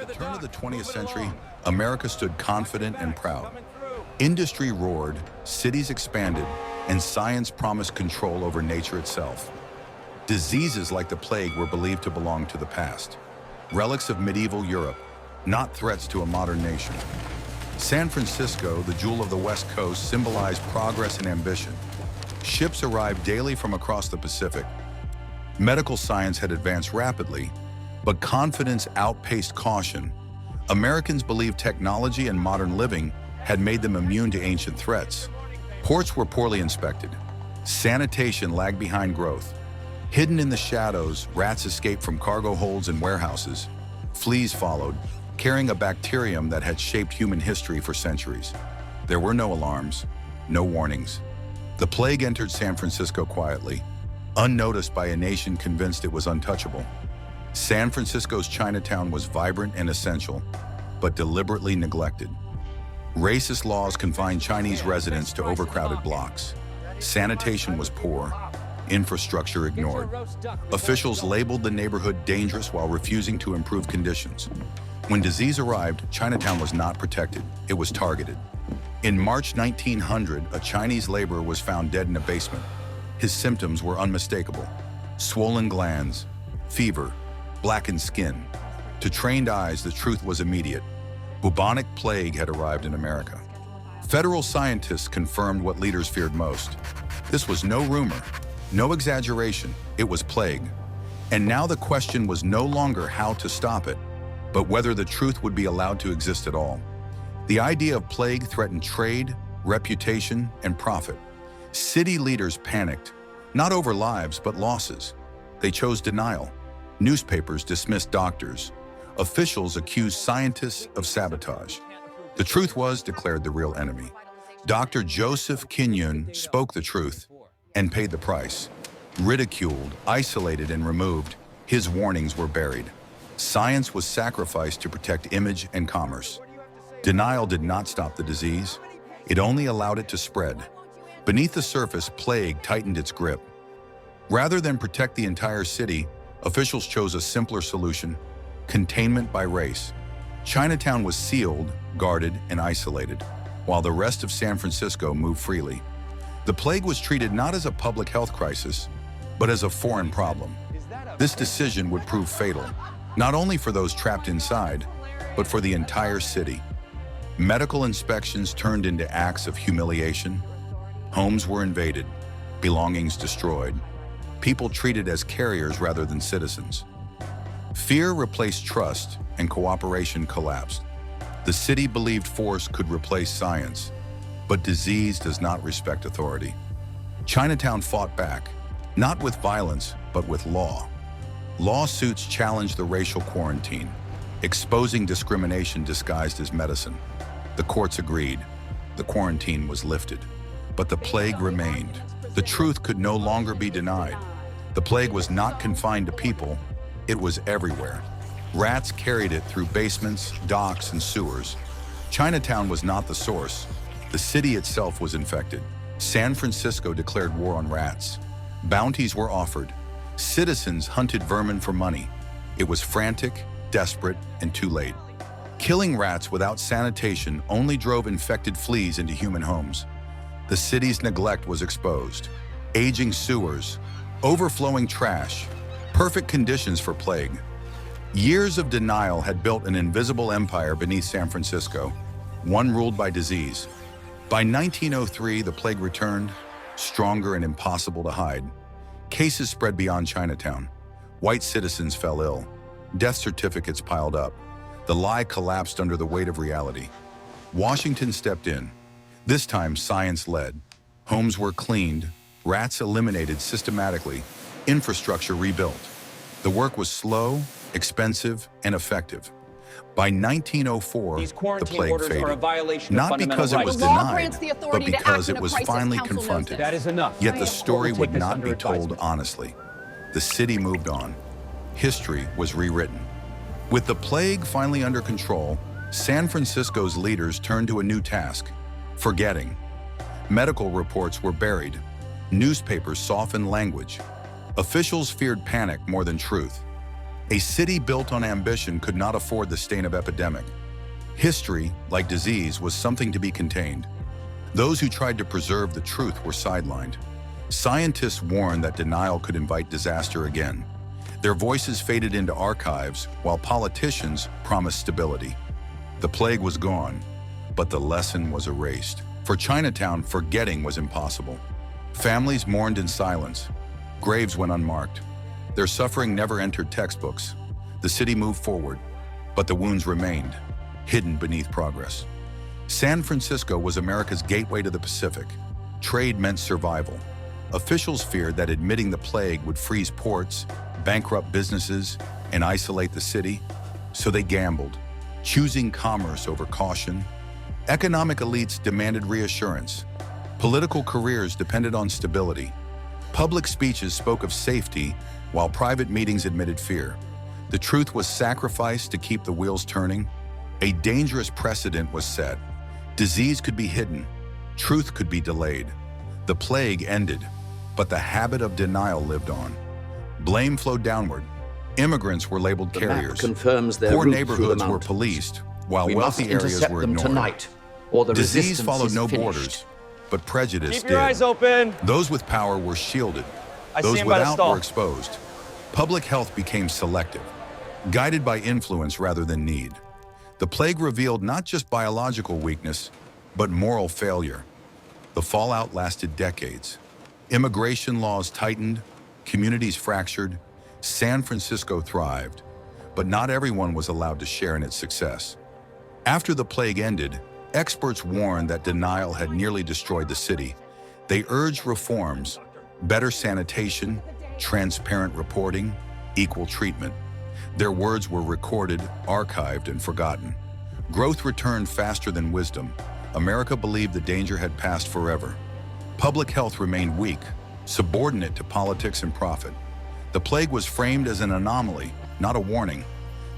the turn of the 20th century, America stood confident and proud. Industry roared, cities expanded, and science promised control over nature itself. Diseases like the plague were believed to belong to the past, relics of medieval Europe, not threats to a modern nation. San Francisco, the jewel of the West Coast, symbolized progress and ambition. Ships arrived daily from across the Pacific. Medical science had advanced rapidly, but confidence outpaced caution. Americans believed technology and modern living had made them immune to ancient threats. Ports were poorly inspected. Sanitation lagged behind growth. Hidden in the shadows, rats escaped from cargo holds and warehouses. Fleas followed, carrying a bacterium that had shaped human history for centuries. There were no alarms, no warnings. The plague entered San Francisco quietly, unnoticed by a nation convinced it was untouchable. San Francisco's Chinatown was vibrant and essential, but deliberately neglected. Racist laws confined Chinese residents to overcrowded blocks. Sanitation was poor, infrastructure ignored. Officials labeled the neighborhood dangerous while refusing to improve conditions. When disease arrived, Chinatown was not protected, it was targeted. In March 1900, a Chinese laborer was found dead in a basement. His symptoms were unmistakable: swollen glands, fever, blackened skin. To trained eyes, the truth was immediate. Bubonic plague had arrived in America. Federal scientists confirmed what leaders feared most. This was no rumor, no exaggeration, it was plague. And now the question was no longer how to stop it, but whether the truth would be allowed to exist at all. The idea of plague threatened trade, reputation, and profit. City leaders panicked, not over lives, but losses. They chose denial. Newspapers dismissed doctors. Officials accused scientists of sabotage. The truth was, declared the real enemy. Dr. Joseph Kinyoun spoke the truth and paid the price. Ridiculed, isolated, and removed, his warnings were buried. Science was sacrificed to protect image and commerce. Denial did not stop the disease. It only allowed it to spread. Beneath the surface, plague tightened its grip. Rather than protect the entire city, officials chose a simpler solution: containment by race. Chinatown was sealed, guarded, and isolated, while the rest of San Francisco moved freely. The plague was treated not as a public health crisis, but as a foreign problem. This decision would prove fatal, not only for those trapped inside, but for the entire city. Medical inspections turned into acts of humiliation. Homes were invaded, belongings destroyed, people treated as carriers rather than citizens. Fear replaced trust, and cooperation collapsed. The city believed force could replace science, but disease does not respect authority. Chinatown fought back, not with violence, but with law. Lawsuits challenged the racial quarantine, exposing discrimination disguised as medicine. The courts agreed. The quarantine was lifted. But the plague remained. The truth could no longer be denied. The plague was not confined to people. It was everywhere. Rats carried it through basements, docks, and sewers. Chinatown was not the source. The city itself was infected. San Francisco declared war on rats. Bounties were offered. Citizens hunted vermin for money. It was frantic, desperate, and too late. Killing rats without sanitation only drove infected fleas into human homes. The city's neglect was exposed. Aging sewers, overflowing trash, perfect conditions for plague. Years of denial had built an invisible empire beneath San Francisco, one ruled by disease. By 1903, the plague returned, stronger and impossible to hide. Cases spread beyond Chinatown. White citizens fell ill. Death certificates piled up. The lie collapsed under the weight of reality. Washington stepped in. This time, science led. Homes were cleaned, rats eliminated systematically, infrastructure rebuilt. The work was slow, expensive, and effective. By 1904, the plague faded. Not because it was denied, but because it was finally confronted. That is enough. Yet the story would not be told honestly. The city moved on. History was rewritten. With the plague finally under control, San Francisco's leaders turned to a new task: forgetting. Medical reports were buried. Newspapers softened language. Officials feared panic more than truth. A city built on ambition could not afford the stain of epidemic. History, like disease, was something to be contained. Those who tried to preserve the truth were sidelined. Scientists warned that denial could invite disaster again. Their voices faded into archives, while politicians promised stability. The plague was gone, but the lesson was erased. For Chinatown, forgetting was impossible. Families mourned in silence. Graves went unmarked. Their suffering never entered textbooks. The city moved forward, but the wounds remained, hidden beneath progress. San Francisco was America's gateway to the Pacific. Trade meant survival. Officials feared that admitting the plague would freeze ports, bankrupt businesses, and isolate the city, so they gambled, choosing commerce over caution. Economic elites demanded reassurance. Political careers depended on stability. Public speeches spoke of safety, while private meetings admitted fear. The truth was sacrificed to keep the wheels turning. A dangerous precedent was set. Disease could be hidden. Truth could be delayed. The plague ended, but the habit of denial lived on. Blame flowed downward. Immigrants were labeled carriers. Poor neighborhoods were policed, while wealthy areas were ignored. Tonight, or the Disease followed no borders, but prejudice did. Keep your eyes open. Those with power were shielded. Those without were exposed. Public health became selective, guided by influence rather than need. The plague revealed not just biological weakness, but moral failure. The fallout lasted decades. Immigration laws tightened, communities fractured. San Francisco thrived, but not everyone was allowed to share in its success. After the plague ended, experts warned that denial had nearly destroyed the city. They urged reforms, better sanitation, transparent reporting, equal treatment. Their words were recorded, archived, and forgotten. Growth returned faster than wisdom. America believed the danger had passed forever. Public health remained weak, subordinate to politics and profit. The plague was framed as an anomaly, not a warning.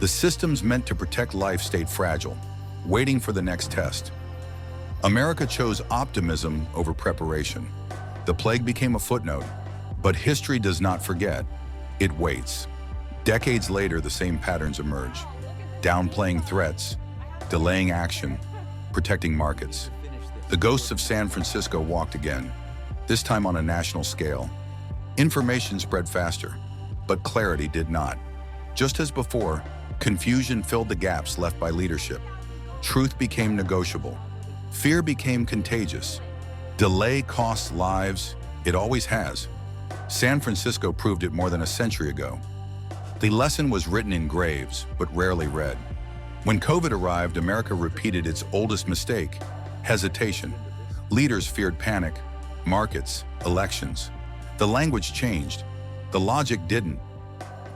The systems meant to protect life stayed fragile, waiting for the next test. America chose optimism over preparation. The plague became a footnote, but history does not forget. It waits. Decades later, the same patterns emerge. Downplaying threats, delaying action, protecting markets. The ghosts of San Francisco walked again, this time on a national scale. Information spread faster, but clarity did not. Just as before, confusion filled the gaps left by leadership. Truth became negotiable. Fear became contagious. Delay costs lives. It always has. San Francisco proved it more than a century ago. The lesson was written in graves, but rarely read. When COVID arrived, America repeated its oldest mistake: hesitation. Leaders feared panic, markets, elections. The language changed. The logic didn't.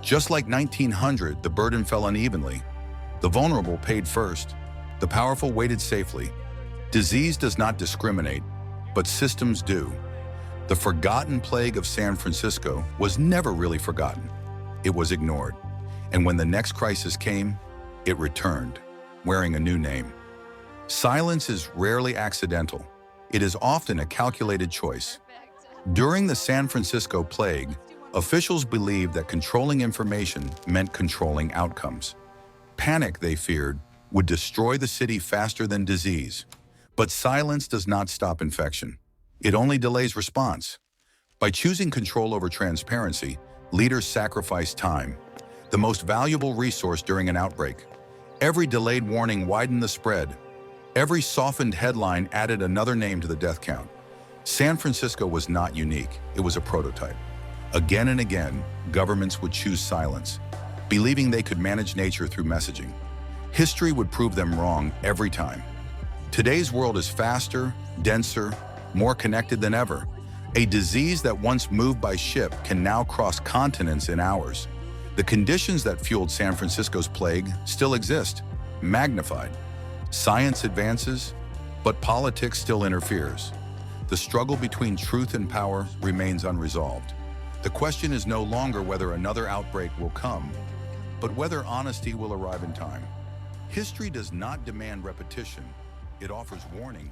Just like 1900, the burden fell unevenly. The vulnerable paid first. The powerful waited safely. Disease does not discriminate, but systems do. The forgotten plague of San Francisco was never really forgotten. It was ignored. And when the next crisis came, it returned, wearing a new name. Silence is rarely accidental. It is often a calculated choice. During the San Francisco plague, officials believed that controlling information meant controlling outcomes. Panic, they feared, would destroy the city faster than disease. But silence does not stop infection. It only delays response. By choosing control over transparency, leaders sacrifice time, the most valuable resource during an outbreak. Every delayed warning widened the spread. Every softened headline added another name to the death count. San Francisco was not unique. It was a prototype. Again and again, governments would choose silence, believing they could manage nature through messaging. History would prove them wrong every time. Today's world is faster, denser, more connected than ever. A disease that once moved by ship can now cross continents in hours. The conditions that fueled San Francisco's plague still exist, magnified. Science advances, but politics still interferes. The struggle between truth and power remains unresolved. The question is no longer whether another outbreak will come, but whether honesty will arrive in time. History does not demand repetition. It offers warning.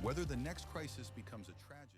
Whether the next crisis becomes a tragedy